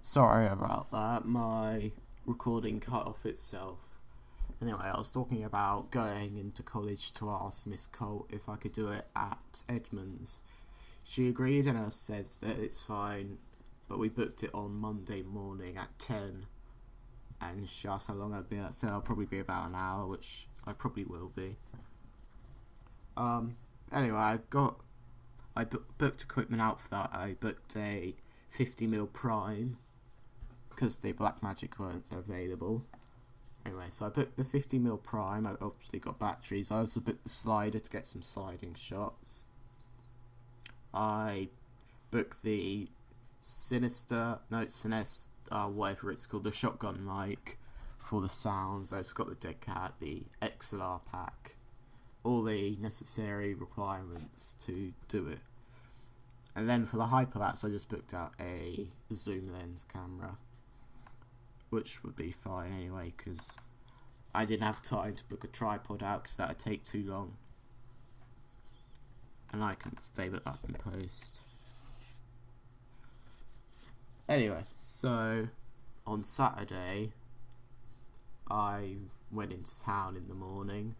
Sorry about that, my recording cut off itself. Anyway, I was talking about going into college to ask Miss Colt if I could do it at Edmonds. She agreed and I said that it's fine, but we booked it on Monday morning at 10. And she asked how long I'd be at, so I'll probably be about an hour, which I probably will be. Anyway, I booked equipment out for that. I booked a 50mm prime, because the Blackmagic weren't available. Anyway, so I booked the 50mm prime. I obviously got batteries. I also booked the slider to get some sliding shots. I booked the Sinest, whatever it's called, the shotgun mic for the sounds. I just got the dead cat, the XLR pack, all the necessary requirements to do it. And then for the hyperlapse, I just booked out a zoom lens camera, which would be fine anyway, because I didn't have time to book a tripod out because that would take too long, and I couldn't stable it up in post. Anyway, so on Saturday I went into town in the morning.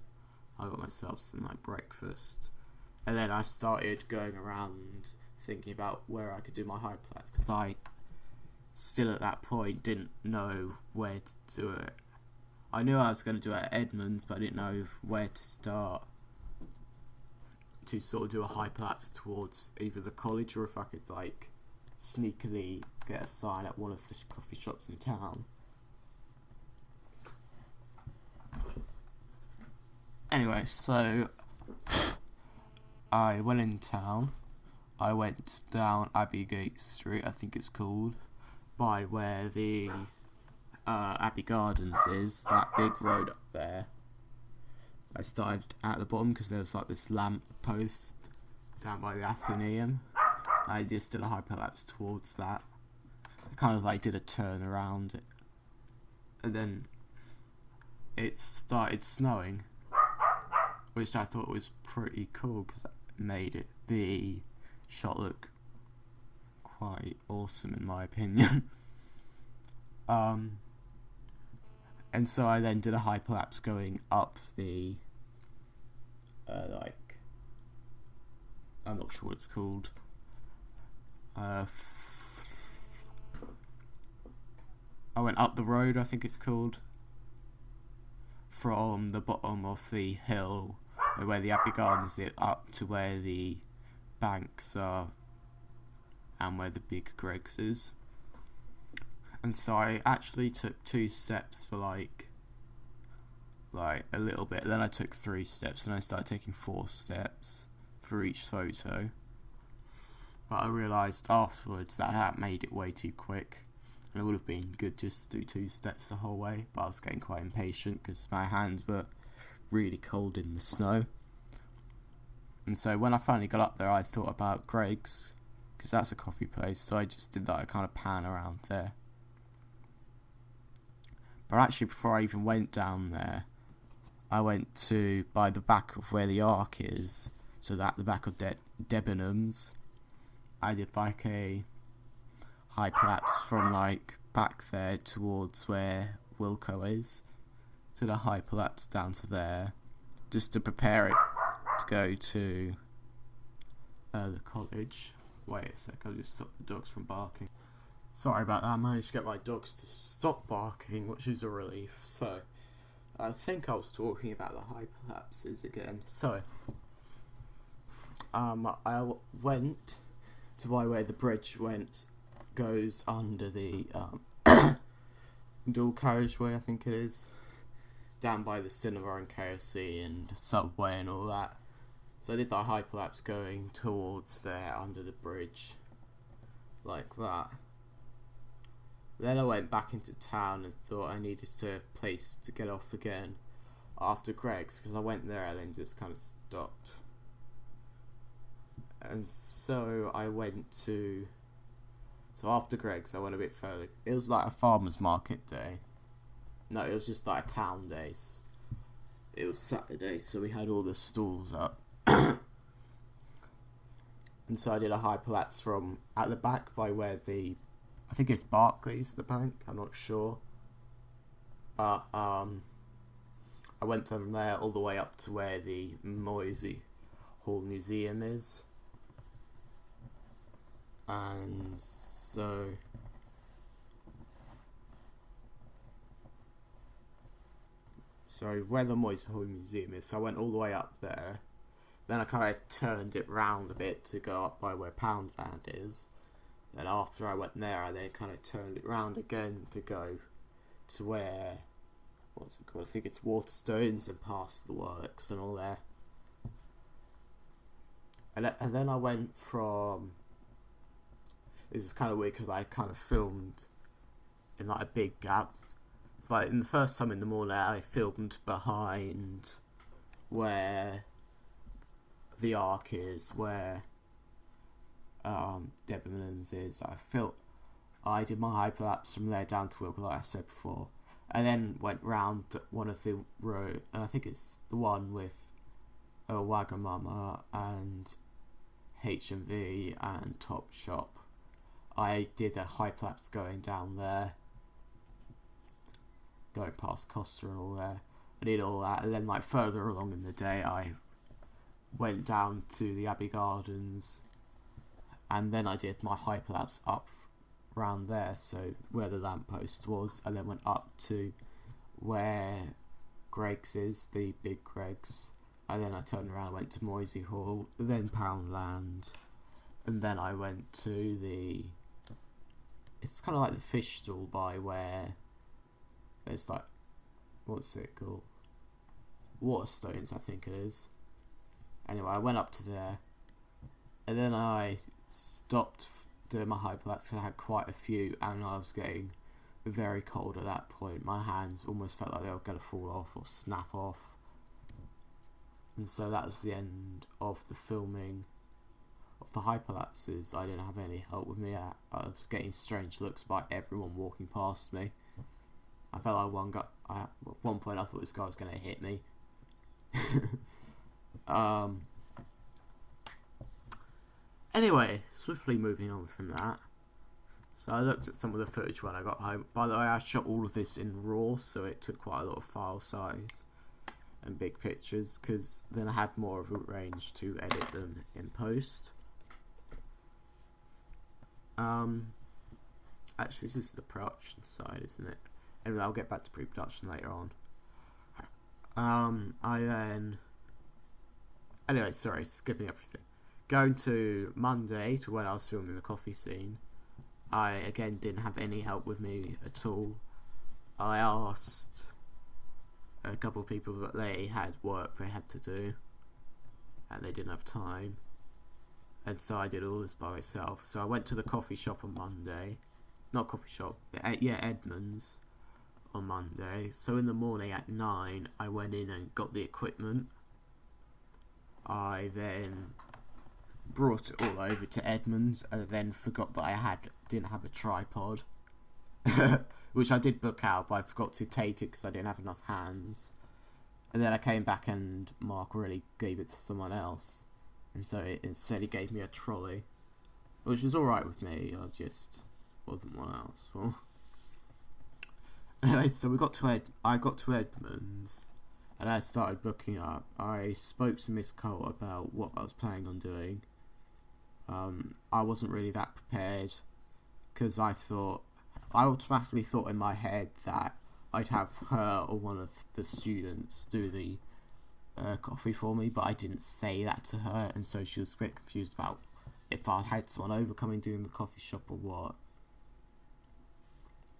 I got myself some breakfast, and then I started going around thinking about where I could do my hyperlapse, because I still at that point didn't know where to do it. I knew I was going to do it at Edmonds, but I didn't know where to start to sort of do a hyperlapse towards either the college, or if I could sneakily get a sign at one of the coffee shops in town. Anyway, so I went in town. I went down Abbeygate Street, I think it's called, by where the Abbey Gardens is, that big road up there. I started at the bottom because there was this lamp post down by the Athenaeum. I just did a hyperlapse towards that. I kind of did a turn around it, and then it started snowing, which I thought was pretty cool because it made the shot look quite awesome in my opinion. And so I then did a hyperlapse going up the I'm not sure what it's called. I went up the road, I think it's called, from the bottom of the hill where the Abbey Gardens is up to where the banks are and where the big Greg's is. And so I actually took 2 steps for a little bit, then I took 3 steps, and I started taking 4 steps for each photo. But I realised afterwards that made it way too quick, and it would have been good just to do 2 steps the whole way, but I was getting quite impatient because my hands were really cold in the snow. And so when I finally got up there, I thought about Greg's, because that's a coffee place, so I just did that kind of pan around there. But actually, before I even went down there, I went to by the back of where the Ark is, so that the back of Debenhams. I did a hyperlapse from back there towards where Wilco is, did a hyperlapse down to there, just to prepare it to go to the college. Wait a sec, I'll just stop the dogs from barking. Sorry about that, I managed to get my dogs to stop barking, which is a relief. So, I think I was talking about the hyperlapses again. So, I went to by where the bridge goes under the dual carriageway, I think it is, down by the cinema and KFC and Subway and all that. So I did that hyperlapse going towards there under the bridge, like that. Then I went back into town and thought I needed a place to get off again after Greg's, because I went there and then just kind of stopped. And so I went to... So after Greg's I went a bit further. It was a farmer's market day. No, it was just a town day. It was Saturday, so we had all the stalls up. And so I did a hyperlapse from at the back by where the I think it's Barclays, the bank. I'm not sure. But I went from there all the way up to where the Moisey Hall Museum is. And so where the Moisey Hall Museum is, so I went all the way up there. Then I kind of turned it round a bit to go up by where Poundland is. Then after I went there, I then kind of turned it round again to go to where, what's it called? I think it's Waterstones, and past the works and all there. And then I went from, this is kind of weird because I kind of filmed in like a big gap. It's like in the first time in the morning I filmed behind where the Ark is, where Debenhams is. I did my hyperlapse from there down to Wilk, like I said before, and then went round one of the road, and I think it's the one with Wagamama and HMV and Topshop. I did a hyperlapse going down there, going past Costa and all there. I did all that, and then like further along in the day I went down to the Abbey Gardens, and then I did my hyperlapse up round there, so where the lamppost was, and then went up to where Greg's is, the big Greg's, and then I turned around and went to Moisey Hall, then Poundland, and then I went to the, it's kind of like the fish stall by where there's like, what's it called? Waterstones, I think it is. Anyway, I went up to there, and then I stopped doing my hyperlapse because I had quite a few, and I was getting very cold at that point. My hands almost felt like they were going to fall off or snap off. And so that was the end of the filming of the hyperlapses. I didn't have any help with me. I was getting strange looks by everyone walking past me. I felt like at one point I thought this guy was going to hit me. Anyway, swiftly moving on from that. So I looked at some of the footage when I got home. By the way, I shot all of this in RAW, so it took quite a lot of file size and big pictures, because then I had more of a range to edit them in post. Actually, this is the production side, isn't it? Anyway, I'll get back to pre-production later on. Anyway, sorry, skipping everything. Going to Monday, to when I was filming the coffee scene, I again didn't have any help with me at all. I asked a couple of people that they had work they had to do, and they didn't have time, and so I did all this by myself. So I went to the coffee shop on Monday, not coffee shop, yeah, Edmonds on Monday. So in the morning at 9, I went in and got the equipment. I then brought it all over to Edmonds, and then forgot that I didn't have a tripod, which I did book out, but I forgot to take it because I didn't have enough hands. And then I came back and Mark really gave it to someone else, and so instead he gave me a trolley, which was alright with me. I just wasn't one else. Well, anyway, so I got to Edmonds, and I started booking up. I spoke to Miss Cole about what I was planning on doing. I wasn't really that prepared, because I automatically thought in my head that I'd have her or one of the students do the coffee for me, but I didn't say that to her, and so she was a bit confused about if I had someone over coming doing the coffee shop or what.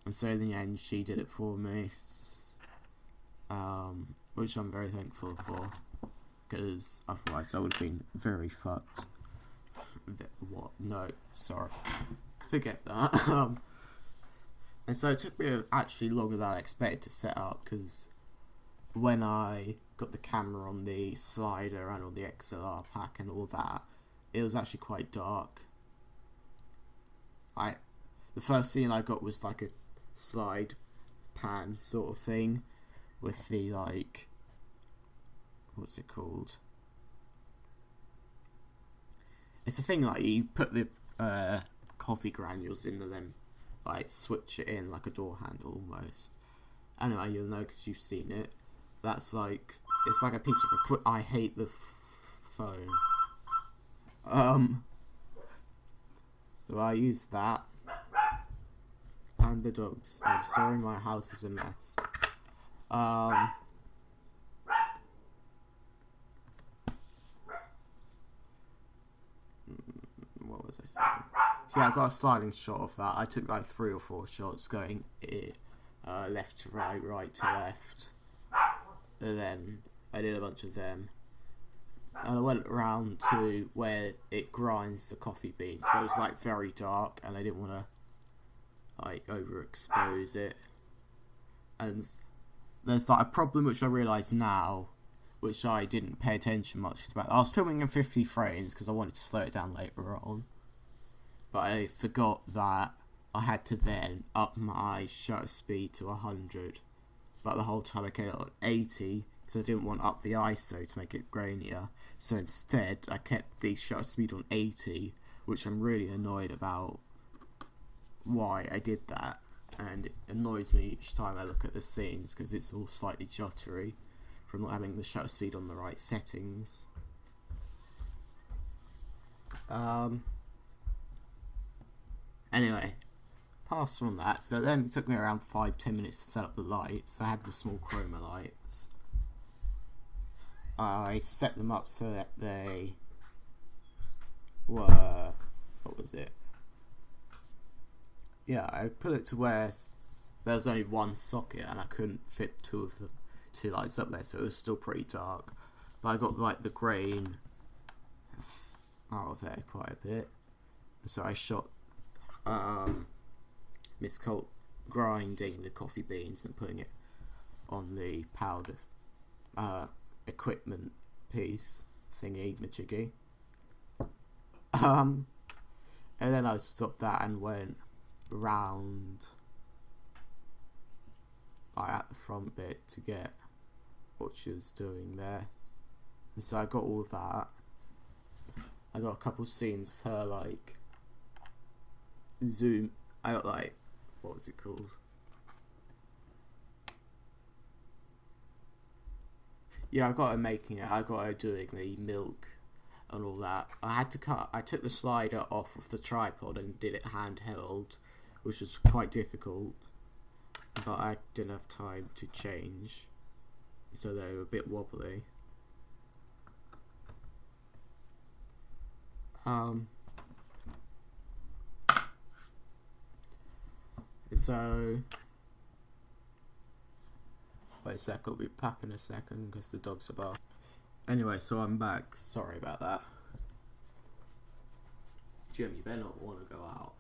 And so in the end, she did it for me, which I'm very thankful for, because otherwise I would have been very fucked. What? No, sorry. Forget that. And so it took me actually longer than I expected to set up, because when I got the camera on the slider and on the XLR pack and all that, it was actually quite dark. The first scene I got was like a slide pan sort of thing with the, like, what's it called? It's a thing like you put the coffee granules in and then like switch it in like a door handle almost. Anyway, you'll know because you've seen it. That's like, it's like a piece of equipment. I hate the phone. So I use that. And the dogs. I'm sorry, my house is a mess. What was I saying? So yeah, I got a sliding shot of that. I took like 3 or 4 shots going left to right, right to left. And then I did a bunch of them. And I went around to where it grinds the coffee beans, but it was like very dark and I didn't want to like overexpose it. And there's like a problem which I realise now, which I didn't pay attention much about. I was filming in 50 frames because I wanted to slow it down later on, but I forgot that I had to then up my shutter speed to 100, but the whole time I kept it on 80 because I didn't want up the ISO to make it grainier. So instead I kept the shutter speed on 80, which I'm really annoyed about why I did that, and it annoys me each time I look at the scenes because it's all slightly jittery from not having the shutter speed on the right settings. Anyway, past from that, so then it took me around 5-10 minutes to set up the lights. I had the small chroma lights. I set them up so that they were, what was it? Yeah, I put it to where there was only one socket and I couldn't fit two lights up there, so it was still pretty dark. But I got like the grain out of there quite a bit, so I shot Miss Colt grinding the coffee beans and putting it on the powder equipment piece thingy majiggy. And then I stopped that and went round like at the front bit to get what she was doing there, and so I got all of that. I got a couple scenes of her like zoom. I got like, what was it called? Yeah, I got her making it. I got her doing the milk and all that. I took the slider off of the tripod and did it handheld, which was quite difficult, but I didn't have time to change, so they were a bit wobbly. And so, wait a sec, I'll be back in a second because the dogs are barking. Anyway, so I'm back. Sorry about that. Jim, you better not want to go out.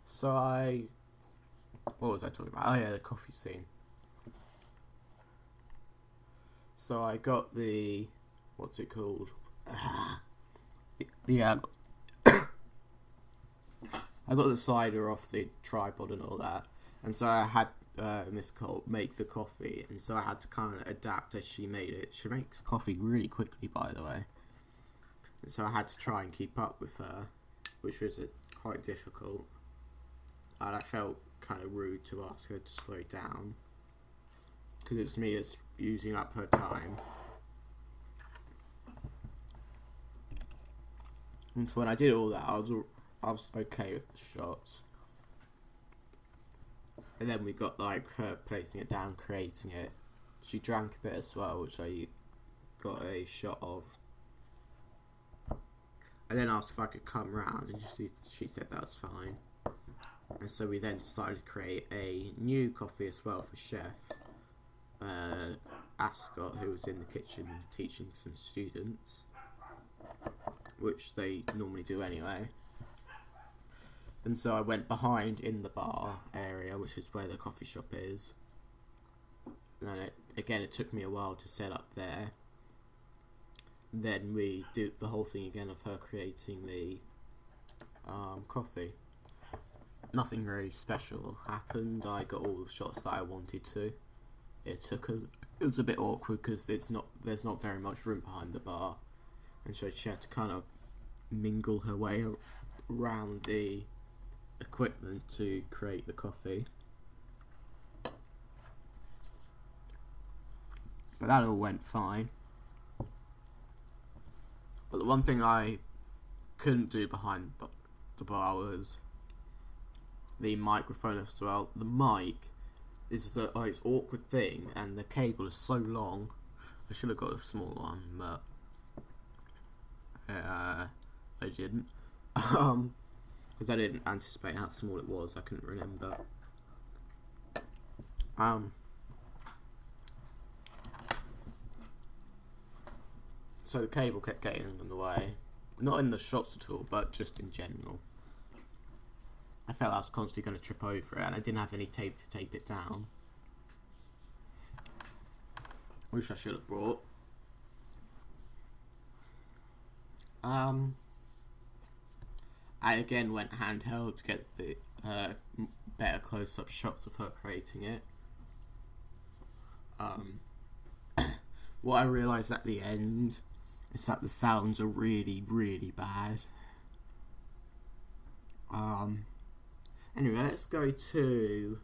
So what was I talking about? Oh yeah, the coffee scene. So I got the, what's it called? Yeah, I got the slider off the tripod and all that, and so I had Miss Colt make the coffee, and so I had to kind of adapt as she made it. She makes coffee really quickly, by the way, and so I had to try and keep up with her, which was quite difficult, and I felt kind of rude to ask her to slow down because it's me that's using up her time. And so when I did all that, I was okay with the shots. And then we got like her placing it down, creating it. She drank a bit as well, which I got a shot of. And then asked if I could come round, and she said that was fine. And so we then decided to create a new coffee as well for Chef Ascot, who was in the kitchen teaching some students, which they normally do anyway. And so I went behind in the bar area, which is where the coffee shop is. And it took me a while to set up there. Then we did the whole thing again of her creating the coffee. Nothing really special happened. I got all the shots that I wanted to. It was a bit awkward because there's not very much room behind the bar, and so she had to kind of mingle her way around the equipment to create the coffee. But that all went fine. But the one thing I couldn't do behind the bar was the microphone as well. The mic is this awkward thing, and the cable is so long. I should have got a small one, but I didn't. Because I didn't anticipate how small it was. I couldn't remember. So the cable kept getting in the way. Not in the shots at all, but just in general. I felt I was constantly going to trip over it, and I didn't have any tape to tape it down. Wish I should have brought. I again went handheld to get the better close-up shots of her creating it. What I realised at the end is that the sounds are really, really bad. Anyway, let's go to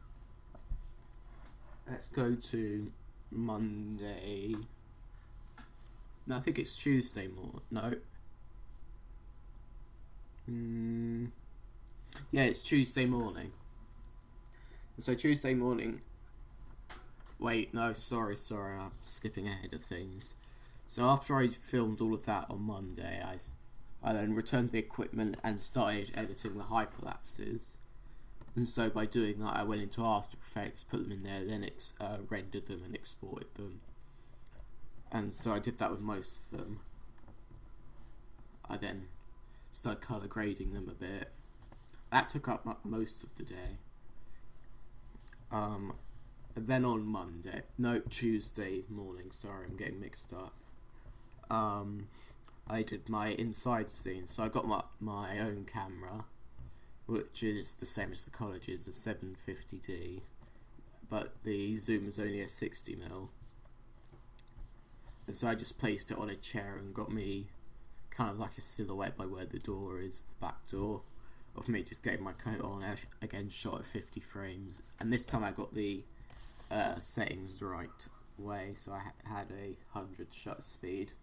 Monday. No, I think it's Tuesday morning. No. Yeah, it's Tuesday morning. So Tuesday morning. Wait, no, sorry, I'm skipping ahead of things. So after I filmed all of that on Monday, I then returned the equipment and started editing the hyperlapses. And so by doing that, I went into After Effects, put them in there, then rendered them and exported them. And so I did that with most of them. I then started colour grading them a bit. That took up most of the day. And then on Tuesday morning, sorry, I'm getting mixed up. I did my inside scene, so I got my own camera, which is the same as the college's, a 750D, but the zoom is only a 60mm. And so I just placed it on a chair and got me kind of like a silhouette by where the door is, the back door, of me just getting my coat on, again shot at 50 frames. And this time I got the settings the right way, so I had a 100 shutter speed.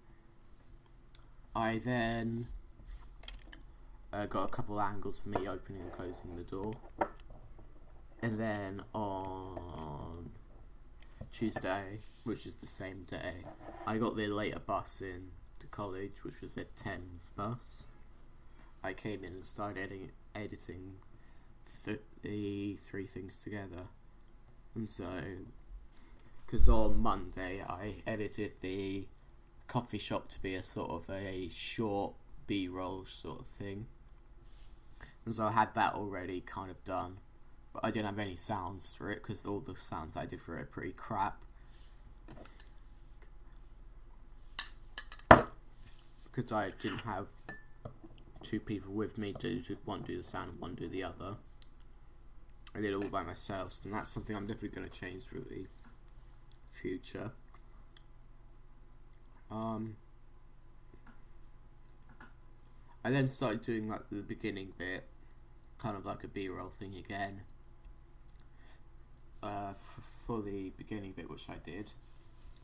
I then got a couple angles for me opening and closing the door. And then on Tuesday, which is the same day, I got the later bus in to college, which was at 10 bus. I came in and started editing the three things together. And so, because on Monday I edited the coffee shop to be a sort of a short B-roll sort of thing. And so I had that already kind of done. But I didn't have any sounds for it, because all the sounds I did for it are pretty crap. Because I didn't have two people with me to one do the sound and one do the other. I did it all by myself, and that's something I'm definitely going to change for the future. I then started doing like the beginning bit, kind of like a B-roll thing again. For the beginning bit, which I did.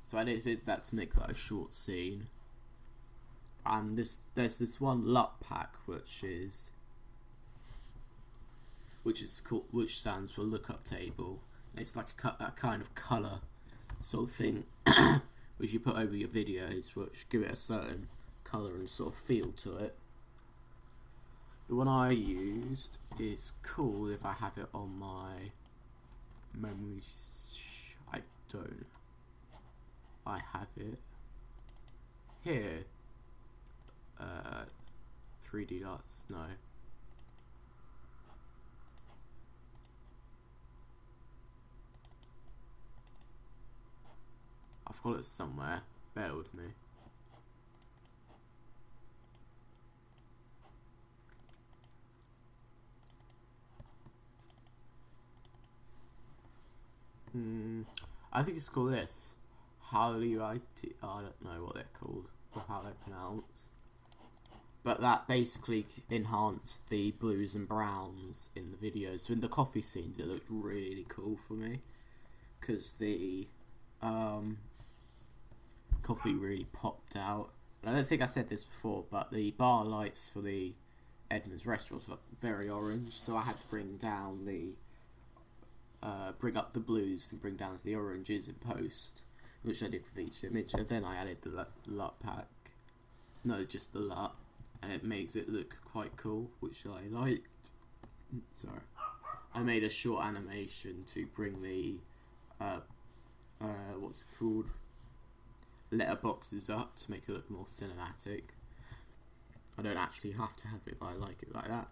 So I edited that to make that a short scene. And there's this one LUT pack which stands for lookup table. It's like a kind of colour sort of thing which you put over your videos, which give it a certain colour and sort of feel to it. The one I used is cool if I have it on my memories. I don't. I have it here. 3D dots, no. I've got it somewhere, bear with me. I think it's called this. I don't know what they're called, or how they're pronounced. but that basically enhanced the blues and browns in the video. So in the coffee scenes, it looked really cool for me because the coffee really popped out. And I don't think I said this before, but the bar lights for the Edmund's restaurants look very orange, so I had to bring down the bring up the blues and bring down the oranges in post, which I did with each image. And then I added the LUT pack, no, just the LUT, and it makes it look quite cool, which I liked. Sorry, I made a short animation to bring the what's it called, letterboxes up to make it look more cinematic. I don't actually have to have it, but I like it like that.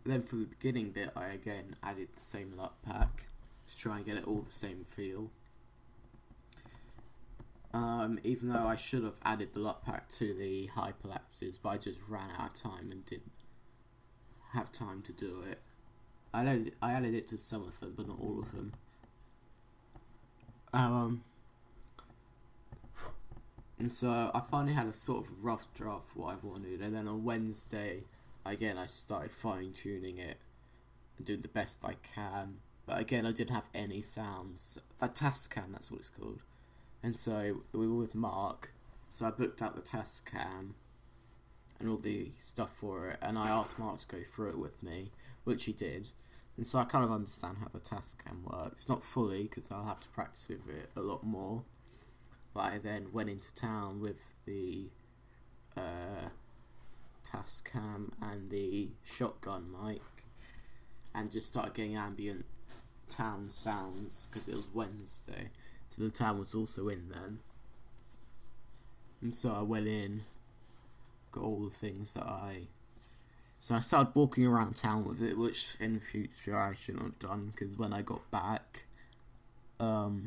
Then for the beginning bit, I again added the same LUT pack to try and get it all the same feel. Even though I should have added the LUT pack to the hyperlapses, but I just ran out of time and didn't have time to do it. I added it to some of them, but not all of them. And so I finally had a sort of rough draft of what I wanted, and then on Wednesday, again, I started fine-tuning it and doing the best I can. But again, I didn't have any sounds. A Tascam, that's what it's called. And so we were with Mark, so I booked out the Tascam and all the stuff for it, and I asked Mark to go through it with me, which he did. And so I kind of understand how the Tascam works. Not fully, because I'll have to practice with it a lot more. But I then went into town with the Tascam and the shotgun mic and just started getting ambient town sounds because it was Wednesday, so the town was also in then. And so I went in, got all the things that so I started walking around town with it, which in the future I shouldn't have done, because when I got back, all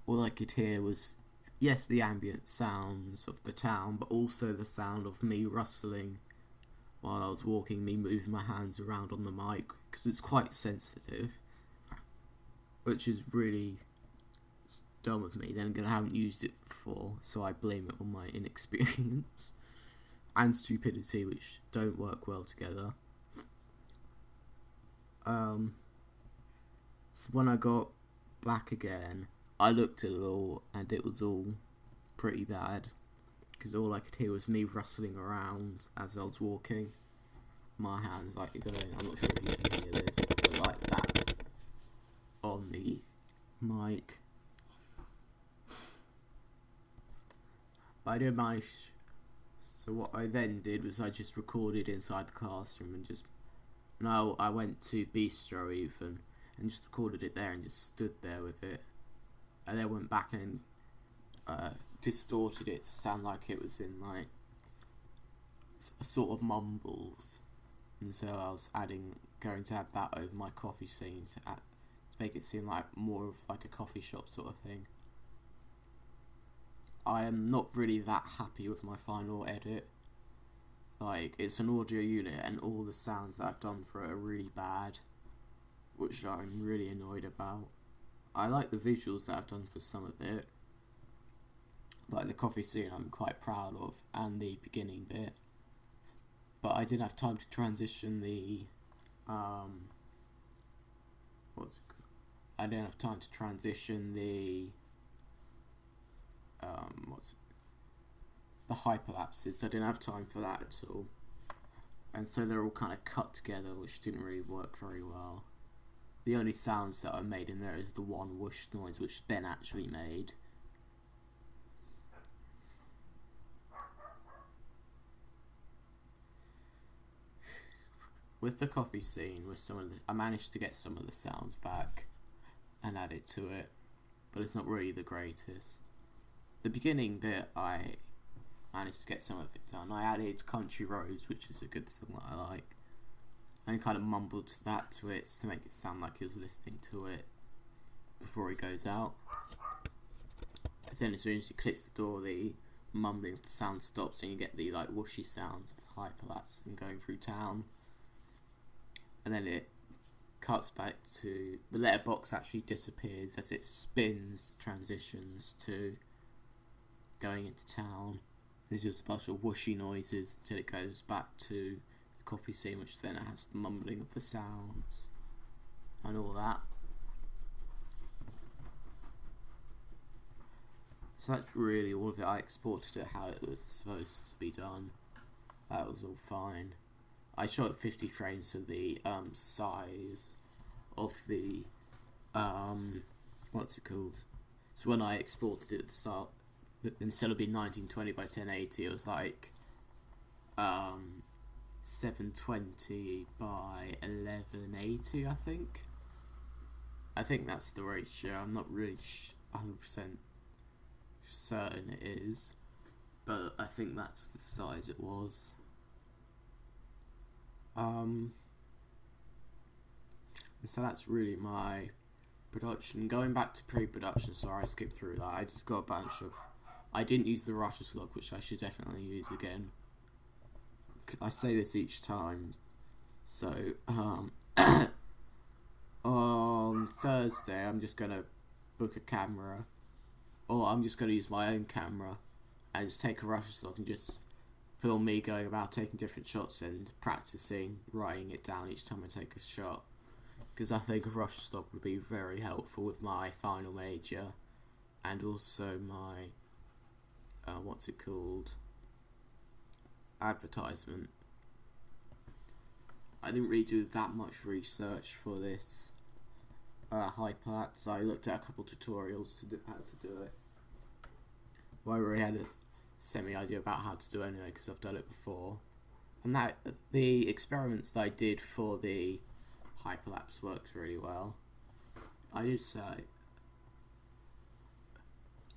I could hear was, yes, the ambient sounds of the town, but also the sound of me rustling while I was walking, me moving my hands around on the mic, because it's quite sensitive, which is really dumb of me. Then again, I haven't used it before, so I blame it on my inexperience and stupidity, which don't work well together. So when I got back again, I looked at it all, and it was all pretty bad, because all I could hear was me rustling around as I was walking. My hands like going, I'm not sure if you can hear this, but like that on the mic. I didn't manage. So what I then did was I just recorded inside the classroom and just, no, I went to Bistro even and just recorded it there and just stood there with it. And then went back and distorted it to sound like it was in like a sort of mumbles. And so I was going to add that over my coffee scene to make it seem like more of like a coffee shop sort of thing. I am not really that happy with my final edit. Like, it's an audio unit and all the sounds that I've done for it are really bad, which I'm really annoyed about. I like the visuals that I've done for some of it, like the coffee scene I'm quite proud of, and the beginning bit. But I didn't have time to transition the I didn't have time to transition the the hyperlapses. I didn't have time for that at all, and so they're all kind of cut together, which didn't really work very well. The only sounds that I made in there is the one whoosh noise, which Ben actually made. With the coffee scene, I managed to get some of the sounds back and add it to it, but it's not really the greatest. The beginning bit, I managed to get some of it done. I added Country Roads, which is a good song that I like, and kind of mumbled that to it to make it sound like he was listening to it before he goes out. And then as soon as he clicks the door, the mumbling of the sound stops and you get the like whooshy sounds of the hyperlapse and going through town. And then it cuts back to the letterbox actually disappears as it transitions to going into town. there's just a bunch of whooshy noises until it goes back to the copy scene, which then has the mumbling of the sounds and all that. So that's really all of it. I exported it how it was supposed to be done. That was all fine. I shot 50 frames for the size of the what's it called? So when I exported it at the start, instead of being 1920 by 1080, it was like 720 by 1180, I think. I think that's the ratio. I'm not really 100% certain it is, but I think that's the size it was. And so that's really my production. Going back to pre-production, sorry I skipped through that. I just got a bunch of... I didn't use the Russia slug, which I should definitely use again. I say this each time. So, on Thursday I'm just going to book a camera, or I'm just going to use my own camera and just take a Russia slug and just film me going about taking different shots and practicing writing it down each time I take a shot, because I think a Russia slug would be very helpful with my final major and also my what's it called, advertisement. I didn't really do that much research for this hyperlapse. I looked at a couple tutorials to do how to do it. Well, I already had a semi-idea about how to do it anyway, because I've done it before. And that the experiments that I did for the hyperlapse works really well. I did say...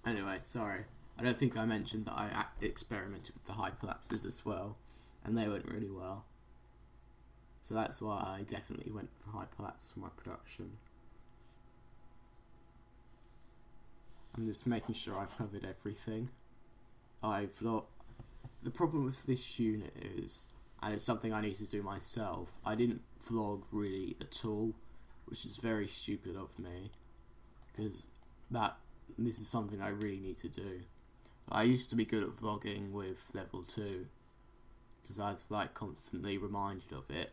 Anyway, sorry. I don't think I mentioned that I experimented with the hyperlapses as well, and they went really well. So that's why I definitely went for hyperlapse for my production. I'm just making sure I've covered everything. The problem with this unit is, and it's something I need to do myself, I didn't vlog really at all, which is very stupid of me, because this is something I really need to do. I used to be good at vlogging with level 2, because I was like constantly reminded of it,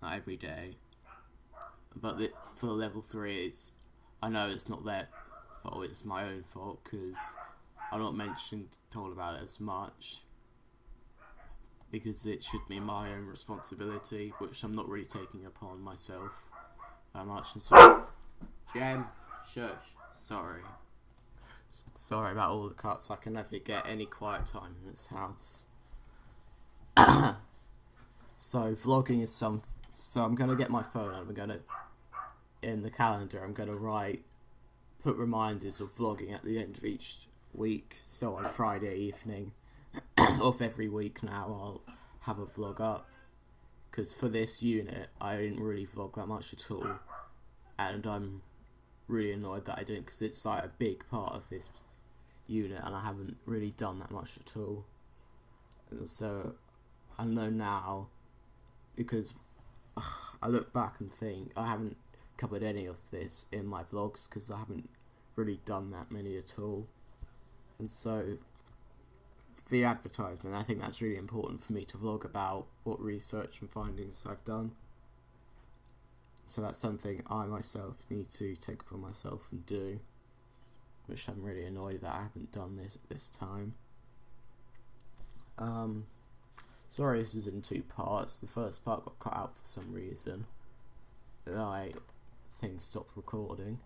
not every day. But for level 3, I know it's not their fault, it's my own fault, because I'm not told about it as much, because it should be my own responsibility, which I'm not really taking upon myself that much. And so, Jem, shush. Sorry about all the cuts. I can never get any quiet time in this house. So vlogging is so I'm gonna get my phone and I'm gonna, in the calendar, I'm gonna put reminders of vlogging at the end of each week. So on Friday evening of every week now I'll have a vlog up, because for this unit I didn't really vlog that much at all, and I'm really annoyed that I didn't, because it's like a big part of this unit and I haven't really done that much at all. And so I know now, because I look back and think I haven't covered any of this in my vlogs, because I haven't really done that many at all. And so for the advertisement, I think that's really important for me to vlog about what research and findings I've done. So that's something I myself need to take upon myself and do, which I'm really annoyed that I haven't done this at this time. Sorry this is in 2 parts. The first part got cut out for some reason. Things stopped recording.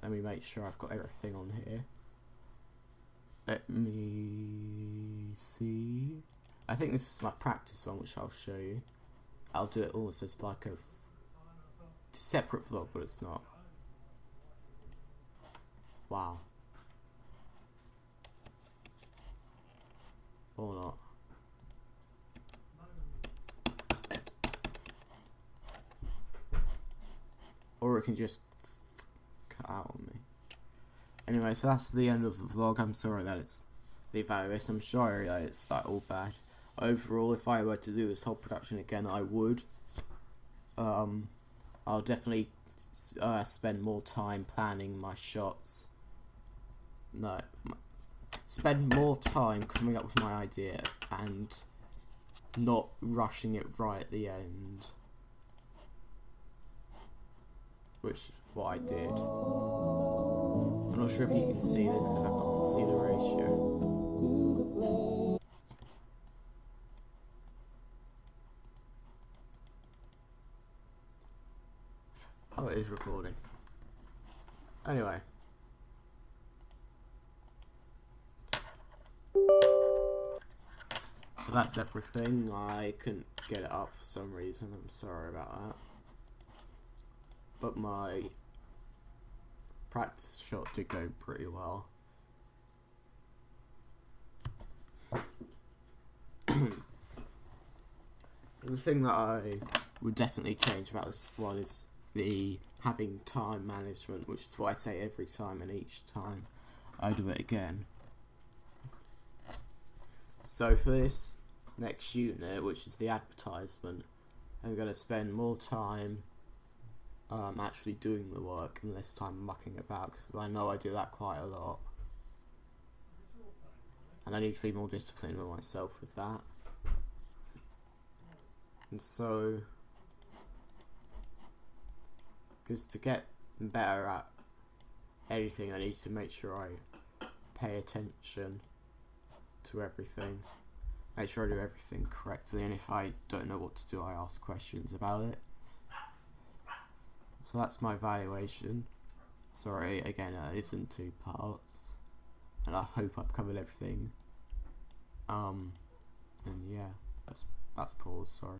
Let me make sure I've got everything on here. Let me see. I think this is my practice one, which I'll show you. I'll do it almost as like a separate vlog, but it's not. Wow. Or not. Or it can just cut out on me. Anyway, so that's the end of the vlog. I'm sorry that it's the evaluation. I'm sorry that it's like all bad. Overall, if I were to do this whole production again, I would. I'll definitely spend more time planning my shots. spend more time coming up with my idea and not rushing it right at the end, which is what I did. I'm not sure if you can see this because I can't see the ratio. Oh, it is recording. Anyway. So that's everything. I couldn't get it up for some reason. I'm sorry about that. But my practice shot did go pretty well. The thing that I would definitely change about this one is the having time management, which is what I say every time, and each time I do it again. So for this next unit, which is the advertisement, I'm going to spend more time actually doing the work and less time mucking about, because I know I do that quite a lot. And I need to be more disciplined with myself with that. And so, because to get better at anything, I need to make sure I pay attention to everything, make sure I do everything correctly, and if I don't know what to do, I ask questions about it. So that's my evaluation. Sorry, again, it's in 2 parts, and I hope I've covered everything. And yeah, that's pause, sorry.